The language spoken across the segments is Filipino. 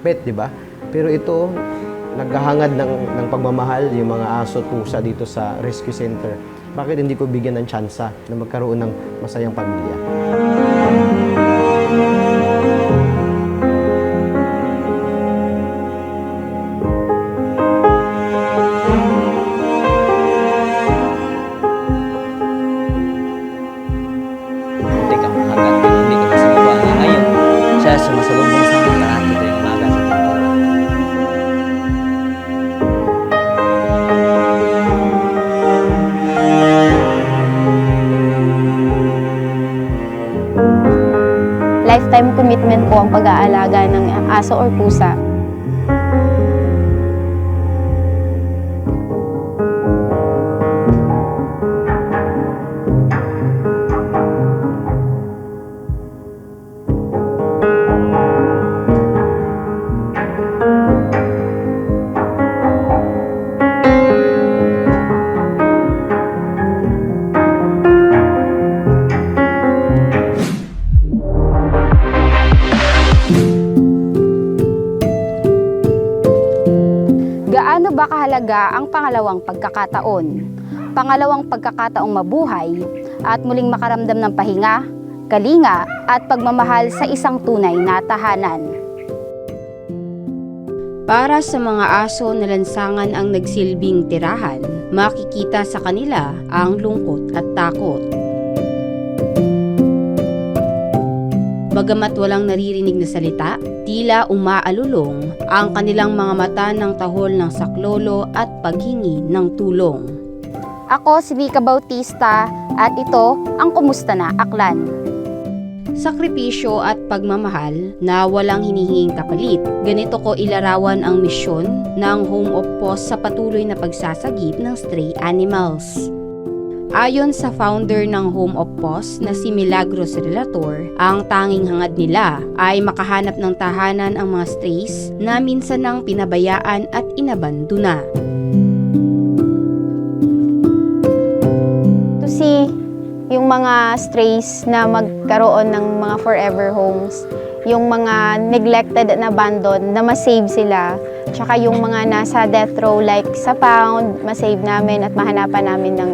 pet, di ba? Pero ito, naghahangad ng pagmamahal yung mga aso at pusa dito sa rescue center. Bakit hindi ko bigyan ng tsansa na magkaroon ng masayang pamilya? Muntik ang hanggang pero hindi ko nasigawa na ngayon. Siya sumasalubong sa akin lahat ito yung umaga sa pintura. Lifetime commitment po ang pag-aalaga ng aso or pusa. Gaano ba kahalaga ang pangalawang pagkakataon? Pangalawang pagkakataong mabuhay at muling makaramdam ng pahinga, kalinga at pagmamahal sa isang tunay na tahanan. Para sa mga aso na lansangan ang nagsilbing tirahan, makikita sa kanila ang lungkot at takot. Bagamat walang naririnig na salita, tila umaalulong ang kanilang mga mata ng tahol ng saklolo at paghingi ng tulong. Ako si Mika Bautista at ito ang Kumusta Na Aklan. Sakripisyo at pagmamahal na walang hinihinging kapalit. Ganito ko ilarawan ang misyon ng Home of Paws sa patuloy na pagsasagip ng stray animals. Ayon sa founder ng Home of Paws na si Milagros Relator, ang tanging hangad nila ay makahanap ng tahanan ang mga strays na minsan nang pinabayaan at inabandona. To see yung mga strays na magkaroon ng mga forever homes, yung mga neglected and abandoned na masave sila, tsaka yung mga nasa death row like sa pound, masave namin at mahanapan namin ng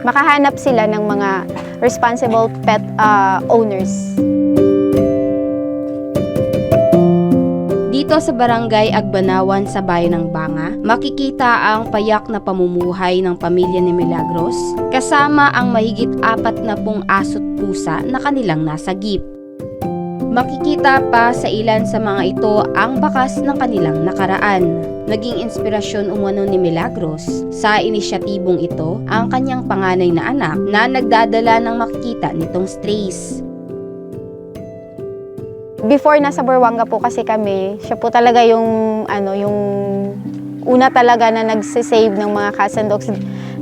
makahanap sila ng mga responsible pet owners. Dito sa Barangay Agbanawan sa Bayan ng Banga, makikita ang payak na pamumuhay ng pamilya ni Milagros kasama ang mahigit 40 aso't pusa na kanilang nasagip. Makikita pa sa ilan sa mga ito ang bakas ng kanilang nakaraan. Naging inspirasyon umano ni Milagros sa inisyatibong ito ang kanyang panganay na anak na nagdadala ng makikita nitong strays. Before nasa Buruanga po kasi kami, siya po talaga yung una talaga na nagsisave ng mga cats and dogs.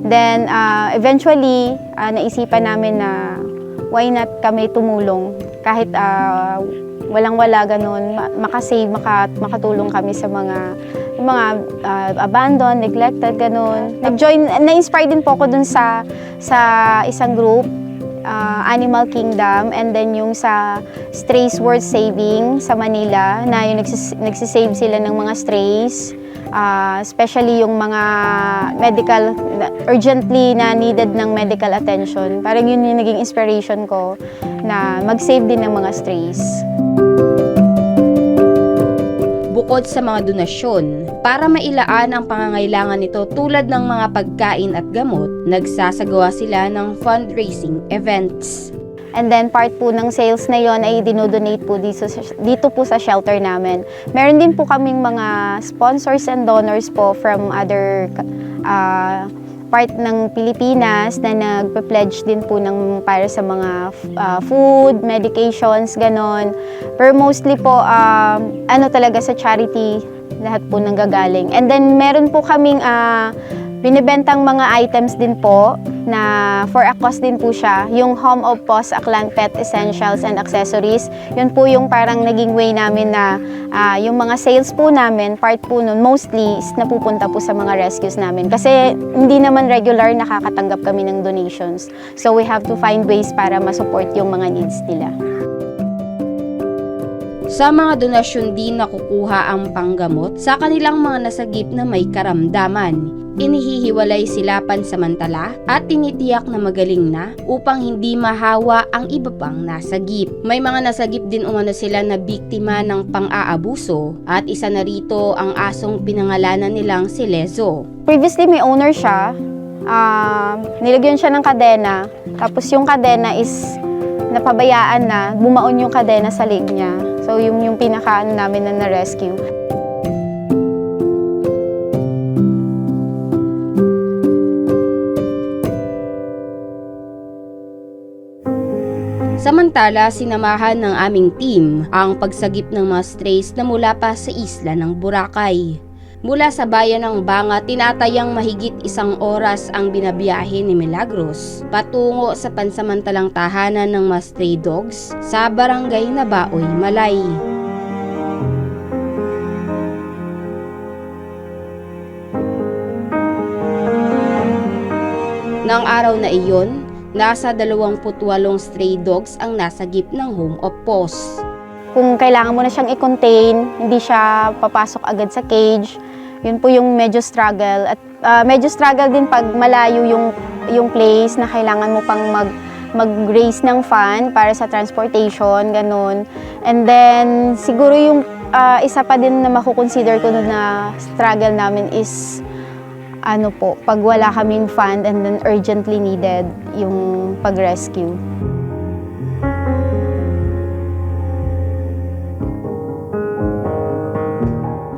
Then eventually naisipan namin na why not kami tumulong kahit walang-wala ganun, makasave, makatulong kami sa mga abandoned, neglected, ganun. Na-inspire din po ako dun sa isang group, Animal Kingdom, and then yung sa Strays Worth Saving sa Manila, na yung nagsisave sila ng mga strays, especially yung mga medical, urgently na needed ng medical attention. Parang yun yung naging inspiration ko na mag-save din ng mga strays. Bukod sa mga donasyon, para mailaan ang pangangailangan nito tulad ng mga pagkain at gamot, nagsasagawa sila ng fundraising events. And then part po ng sales na yon ay dinodonate po dito po sa shelter namin. Meron din po kaming mga sponsors and donors po from other part ng Pilipinas na nagpe-pledge din po para sa mga food, medications, ganon. Pero mostly po, talaga sa charity, lahat po nanggagaling. And then meron po kaming binibentang mga items din po na for a cost din po siya. Yung Home of Paws Aklan Pet Essentials and Accessories, yun po yung parang naging way namin na yung mga sales po namin, part po nun, mostly is napupunta po sa mga rescues namin. Kasi hindi naman regular nakakatanggap kami ng donations. So we have to find ways para masupport yung mga needs nila. Sa mga donasyon din nakukuha ang panggamot sa kanilang mga nasagip na may karamdaman. Inihihiwalay sila pansamantala at tinitiyak na magaling na upang hindi mahawa ang iba pang nasagip. May mga nasagip din umano sila na biktima ng pang-aabuso at isa na rito ang asong pinangalanan nilang si Lezo. Previously may owner siya, nilagyan siya ng kadena, tapos yung kadena is napabayaan na, bumaon yung kadena sa leg niya. So yung pinaka namin na na-rescue. Samantala, sinamahan ng aming team ang pagsagip ng mga strays na mula pa sa isla ng Boracay. Mula sa bayan ng Banga, tinatayang mahigit 1 oras ang binabiyahe ni Milagros patungo sa pansamantalang tahanan ng mga stray dogs sa barangay Nabaoy, Malay. Nang araw na iyon, nasa 28 stray dogs ang nasagip ng Home of Paws. Kung kailangan mo na siyang i-contain, hindi siya papasok agad sa cage, yun po yung medyo struggle. At medyo struggle din pag malayo yung place na kailangan mo pang mag-raise ng fund para sa transportation, ganun. And then, siguro yung isa pa din na makukonsider ko na struggle namin is pag wala kaming fund and then urgently needed yung pag-rescue.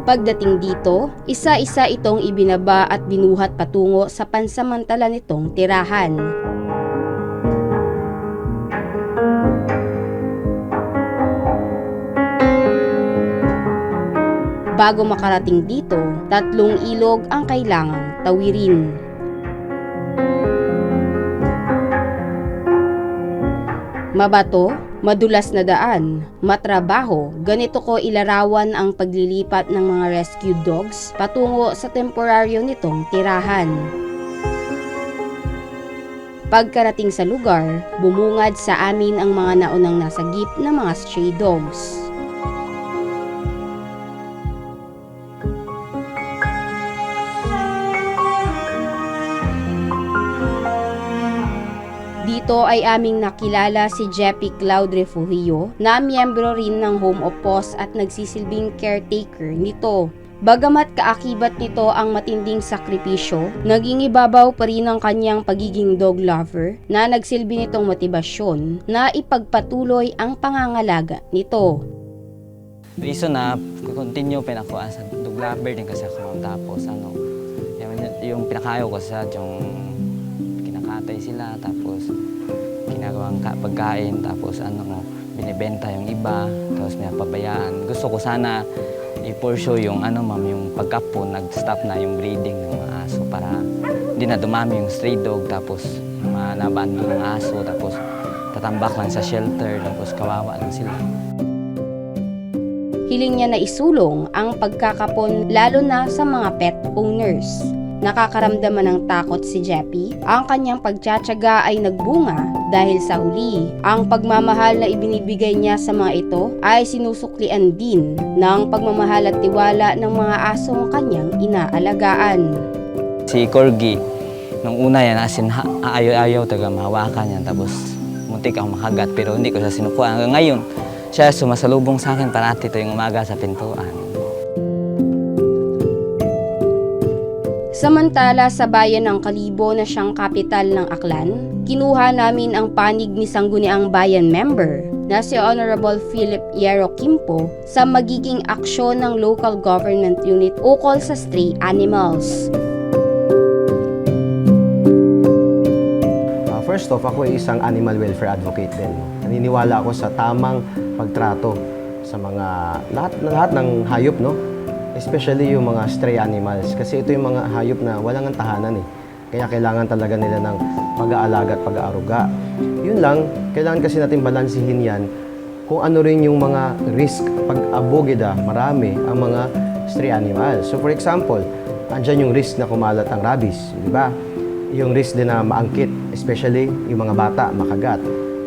Pagdating dito, isa-isa itong ibinaba at binuhat patungo sa pansamantala nitong tirahan. Bago makarating dito, 3 ilog ang kailangang tawirin. Mabato, madulas na daan, matrabaho, ganito ko ilarawan ang paglilipat ng mga rescue dogs patungo sa temporaryo nitong tirahan. Pagkarating sa lugar, bumungad sa amin ang mga naunang nasagip na mga stray dogs. Dito ay aming nakilala si Jeppy Cloud Refugio na miyembro rin ng Home of Paws at nagsisilbing caretaker nito. Bagamat kaakibat nito ang matinding sakripisyo, naging ibabaw pa rin ang kanyang pagiging dog lover na nagsilbi nitong motibasyon na ipagpatuloy ang pangangalaga nito. Reason na continue pinako sa dog lover din kasi ako, tapos yung pinakayo ko sa yung kinakatay sila, tapos ginagawang pagkain, tapos binibenta yung iba, tapos may pabayaan. Gusto ko sana i-pursue yung yung pagkapo, nag-stop na yung breeding ng mga aso para hindi na dumami yung stray dog, tapos nabando ng aso, tapos tatambak lang sa shelter, tapos kawawa lang sila. Hiling niya na isulong ang pagkakapon lalo na sa mga pet owners. Nakakaramdaman ng takot si Jeppy. Ang kanyang pagtsatsaga ay nagbunga dahil sa huli. Ang pagmamahal na ibinibigay niya sa mga ito ay sinusuklian din ng pagmamahal at tiwala ng mga asong kanyang inaalagaan. Si Corgi, nung una yan, ayaw taga mahawakan yan, tapos muntik akong makagat, pero hindi ko siya sinukuha. Hanggang ngayon, siya sumasalubong sa akin parati tuwing umaga sa pintuan. Samantala sa bayan ng Kalibo na siyang kapital ng Aklan, kinuha namin ang panig ni Sangguniang Bayan member na si Honorable Philip Yero Kimpo sa magiging aksyon ng local government unit ukol sa stray animals. First off, ako ay isang animal welfare advocate din. Naniniwala ako sa tamang pagtrato sa mga lahat ng hayop, no? Especially yung mga stray animals, kasi ito yung mga hayop na walang tahanan eh. Kaya kailangan talaga nila ng pag-aalaga at pag-aaruga. Yun lang, kailangan kasi natin balansihin yan kung ano rin yung mga risk pag abogida, marami ang mga stray animals. So for example, andyan yung risk na kumalat ang rabies, di ba? Yung risk din na maangkit, especially yung mga bata, makagat.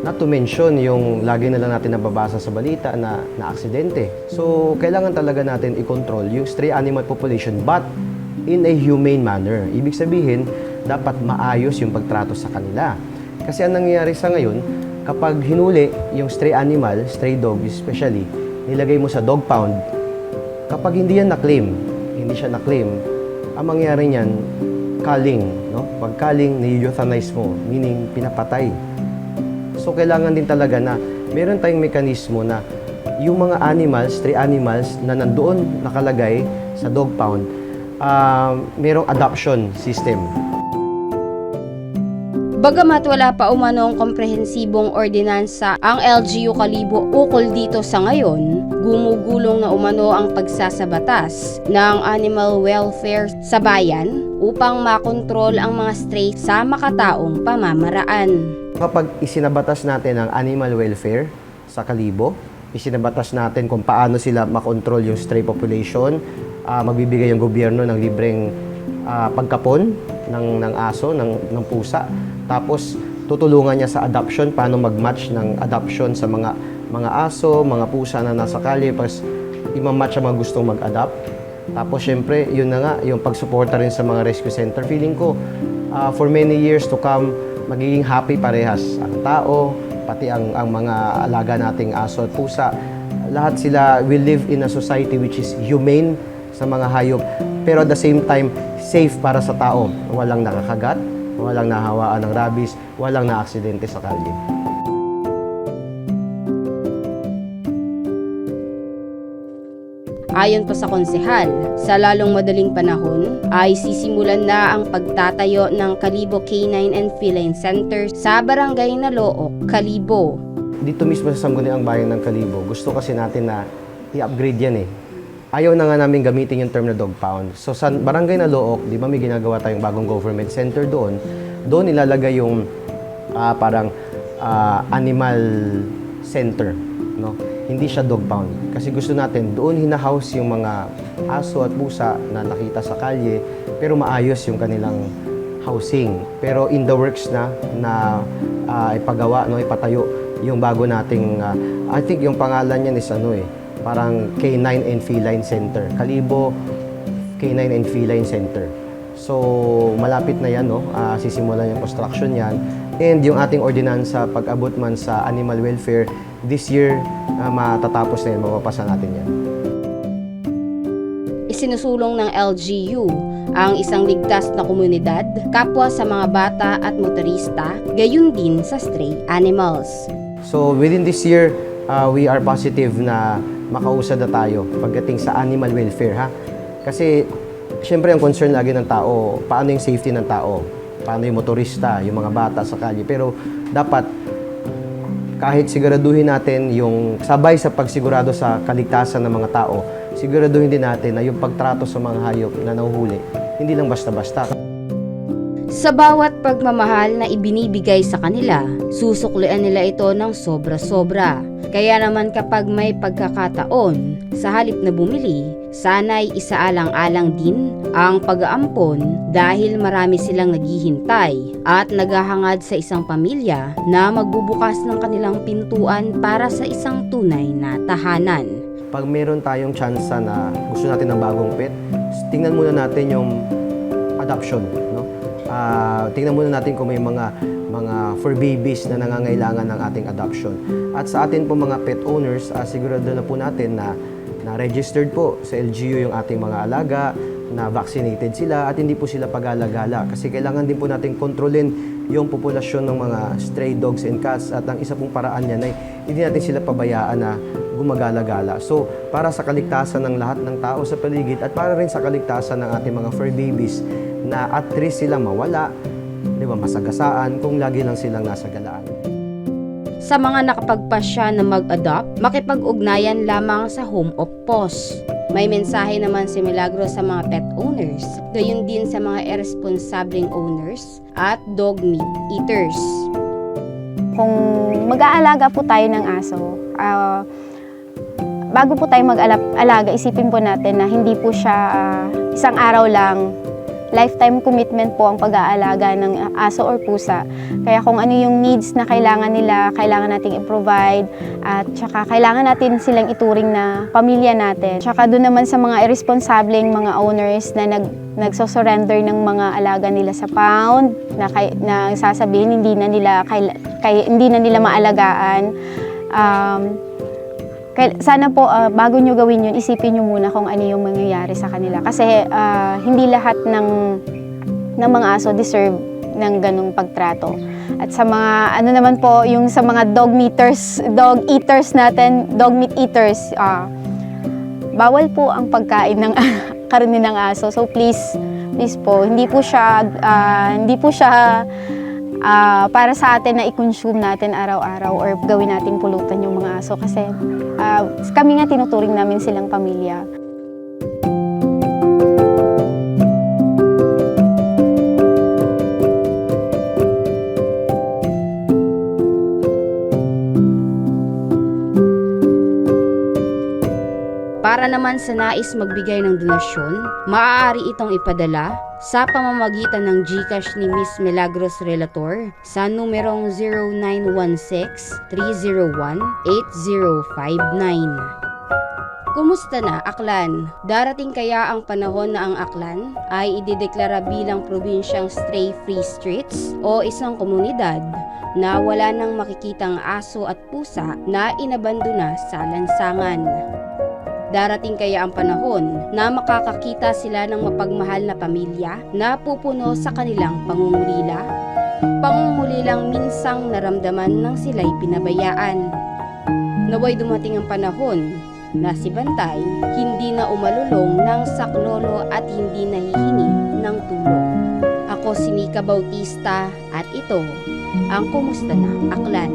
Not to mention yung lagi na lang natin nababasa sa balita na aksidente. So, kailangan talaga natin i-control yung stray animal population but in a humane manner. Ibig sabihin, dapat maayos yung pagtrato sa kanila. Kasi ang nangyayari sa ngayon, kapag hinuli yung stray animal, stray dog especially, nilagay mo sa dog pound, kapag hindi yan na-claim, hindi siya na-claim, ang mangyayari niyan, culling, no? Pag culling, ni-euthanize mo, meaning pinapatay. So, kailangan din talaga na meron tayong mekanismo na yung mga animals, stray animals na nandoon nakalagay sa dog pound, merong adoption system. Bagamat wala pa umanong komprehensibong ordinansa ang LGU Kalibo ukol dito sa ngayon, gumugulong na umano ang pagsasabatas ng animal welfare sa bayan upang makontrol ang mga stray sa makataong pamamaraan. Kapag isinabatas natin ang animal welfare sa Kalibo, isinabatas natin kung paano sila makontrol yung stray population, magbibigay yung gobyerno ng libreng pagkapon ng aso, ng pusa. Tapos tutulungan niya sa adoption, paano mag-match ng adoption sa mga aso, mga pusa na nasa kalye, tapos i-match ang mga gustong mag-adopt. Tapos syempre, yun na nga, yung pagsuporta rin sa mga rescue center. Feeling ko, for many years to come, magiging happy parehas ang tao, pati ang mga alaga nating aso at pusa. Lahat sila will live in a society which is humane sa mga hayop, pero at the same time, safe para sa tao. Walang nakakagat, walang nahawaan ng rabies, walang na-aksidente sa kalye. Ayon pa sa konsehal, sa lalong madaling panahon ay sisimulan na ang pagtatayo ng Kalibo Canine and Feline Center sa Barangay Nalook, Kalibo. Dito mismo sa Sangguniang Bayan ng Kalibo, gusto kasi natin na i-upgrade yan eh. Ayaw na nga namin gamitin yung term na dog pound. So sa Barangay Nalook, di ba may ginagawa tayong bagong government center doon? Doon ilalagay yung animal center, no? Hindi siya dog pound. Kasi gusto natin, doon hinahouse yung mga aso at pusa na nakita sa kalye, pero maayos yung kanilang housing. Pero in the works na ipagawa, no, ipatayo yung bago nating, I think yung pangalan niyan is parang Canine and Feline Center. Kalibo Canine and Feline Center. So, malapit na yan, no? Sisimulan yung construction yan. And yung ating ordinansa, pag-abot man sa animal welfare, this year, matatapos na yan, mapapasa natin yan. Isinusulong ng LGU ang isang ligtas na komunidad, kapwa sa mga bata at motorista, gayon din sa stray animals. So, within this year, we are positive na makausad na tayo pagdating sa animal welfare, ha? Kasi, syempre, ang concern lagi ng tao, paano yung safety ng tao? Paano yung motorista, yung mga bata sa kalye? Pero, dapat, kahit siguraduhin natin yung sabay sa pagsigurado sa kaligtasan ng mga tao, siguraduhin din natin na yung pagtrato sa mga hayop na nahuhuli, hindi lang basta-basta. Sa bawat pagmamahal na ibinibigay sa kanila, susuklian nila ito ng sobra-sobra. Kaya naman kapag may pagkakataon, sa halip na bumili, sana'y isaalang-alang din ang pag-aampon dahil marami silang naghihintay at naghahangad sa isang pamilya na magbubukas ng kanilang pintuan para sa isang tunay na tahanan. Pag meron tayong tsansa na gusto natin ng bagong pet, tingnan muna natin yung adoption, no? Tingnan muna natin kung may mga fur babies na nangangailangan ng ating adoption. At sa atin po mga pet owners, sigurado na po natin na registered po sa LGU yung ating mga alaga, na vaccinated sila at hindi po sila pag-alagala. Kasi kailangan din po natin kontrolin yung populasyon ng mga stray dogs and cats at ang isa pong paraan niyan ay hindi natin sila pabayaan na gumagala-gala. So, para sa kaligtasan ng lahat ng tao sa paligid at para rin sa kaligtasan ng ating mga fur babies na at risk silang mawala, di ba, masagasaan kung lagi lang silang nasa galaan. Sa mga nakapagpasya na mag-adopt, makipag-ugnayan lamang sa Home of Paws. May mensahe naman si Milagro sa mga pet owners, gayon din sa mga irresponsableng owners at dog meat eaters. Kung mag-aalaga po tayo ng aso, bago po tayo mag-alaga, isipin po natin na hindi po siya isang araw lang lifetime commitment po ang pag-aalaga ng aso or pusa. Kaya kung ano yung needs na kailangan nila, kailangan nating i-provide at saka kailangan natin silang ituring na pamilya natin. Saka doon naman sa mga irresponsibleng mga owners na nagsosurrender ng mga alaga nila sa pound na sasabihin hindi na nila maalagaan. Sana po bago nyo gawin yun, isipin nyo muna kung ano yung mangyayari sa kanila. Kasi hindi lahat ng mga aso deserve ng ganong pagtrato. At sa mga, ano naman po, yung sa mga dog meat eaters, bawal po ang pagkain ng karne ng aso. So please po, hindi po siya para sa atin na i-consume natin araw-araw or gawin natin pulutan yung mga aso kasi kami nga tinuturing namin silang pamilya. Para naman sa nais magbigay ng donasyon, maaari itong ipadala sa pamamagitan ng GCash ni Miss Milagros Relator sa numerong 0916-301-8059. Kumusta na, Aklan? Darating kaya ang panahon na ang Aklan ay idideklara bilang probinsyang stray-free streets o isang komunidad na wala nang makikitang aso at pusa na inabandona sa lansangan? Darating kaya ang panahon na makakakita sila ng mapagmahal na pamilya na pupuno sa kanilang pangungulila? Pangungulilang minsang naramdaman ng sila'y pinabayaan. Naway dumating ang panahon na si Bantay hindi na umalulong ng saklolo at hindi nahihingi ng tulong. Ako si Nika Bautista at ito ang Kumusta Na, Aklan.